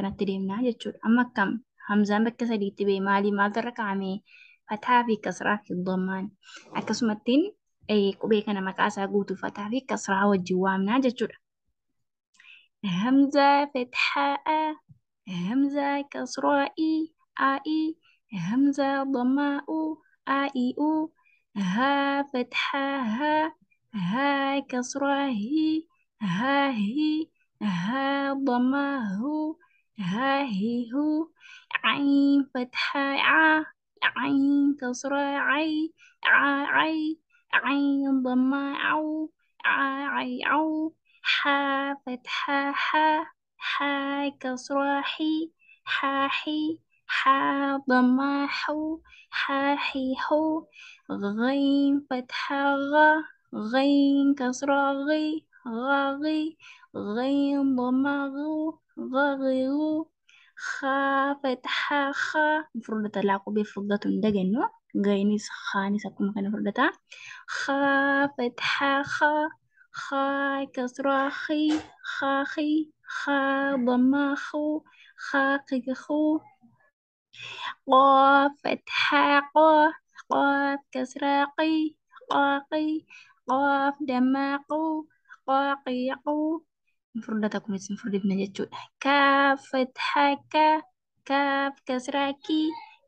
kanatti deemnaa jechuudha. Amma akkam hamzaan bakka sadiitti ba'e maaltu irra kaa'ame fataa fi kasraa fi dhammaan akkasumattiin qubee kana maqaa isaa guutuu fataa fi kasraa wajjin waamnaa jechuudha. همزة فتحة أ همزة كسرة إي آي همزة ضماء آي أو ها فتحة ها كسرة هي ها هي ها ضماء هو ها هي هو عين فتحة عين كسرة عي عي عين ضماء عو عي عو حا فتحة حا كسرة حي حا ضمة حو حي حو غين فتحة غين كسرة غي غين ضمة غو خا فتحة المفروض تلاقوا بفضة دقنو غينيس خانيس أكون مكان فردتا خا فتحة خا كسرة خاخي خا ضمة خاقي خو قاف فتحة قاف كسرة قاقي قاف دماقو قاقي قو المفروض تكون اسم مفروض ابن جتشو كاف فتحة كاف كسرة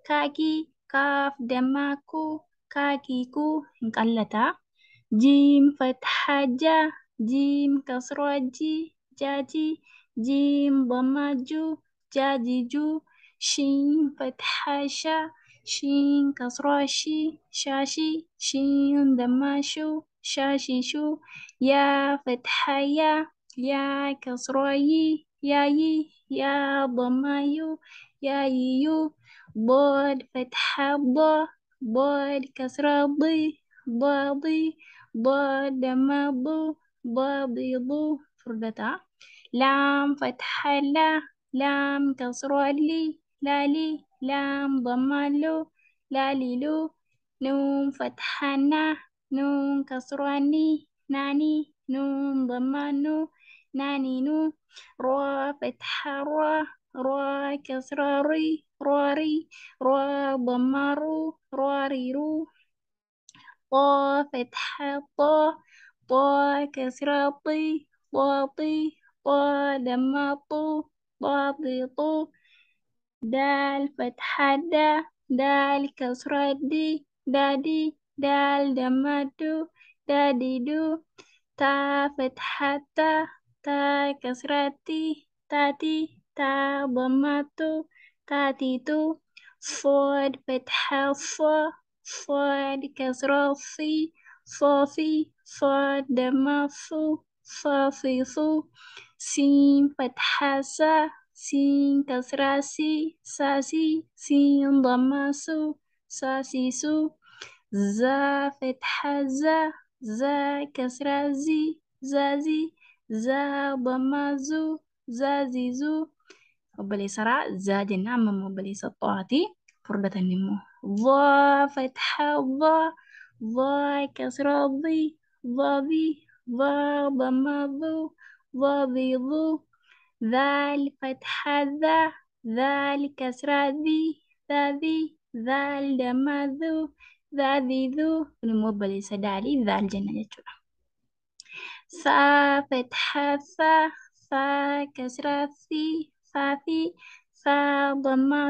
كاكي كاف دماكو كاكيكو انقلتا جيم فتحة جيم كسرة جاجي جيم ضمة جاجي شين فتحة شين كسرة شاشي شين ضمة شاشي يا فتحة يا كسرة يا ضمة يا ضاد فتحة ضاد كسرة ضي ضاد ما ضبيض فردتا لام فتحة لام كسرة لي لام ضمة لا لو نون فتحة نون كسرة ناني نون ضمة ناني نو را فتحة را كسرة ري را ضمة رو طا فتحة طا كسرة طي طا دمى طو دال فتحة دال كسرة دادي دال دمى دو تا فتحة تا كسرة تاتي تا ضمة تاتي تو صاد فتحة صاد كسرة صافي صاد دمى صافي سين فتحة سين كسرة ساسي سين ضمة ساسي زا فتحة زا كسرة زازي زا ضمة زازي وبلي سرع زا جنة أما وبلي سطواتي فردة النمو ضا فتحة ضا كسرة ضا ضمة ضو ذال فتحة ذال كسرة ذال دمى ذو نمو سدالي ذال جنة جتشورا ثا فتحة ثا كسرة ثا ضمة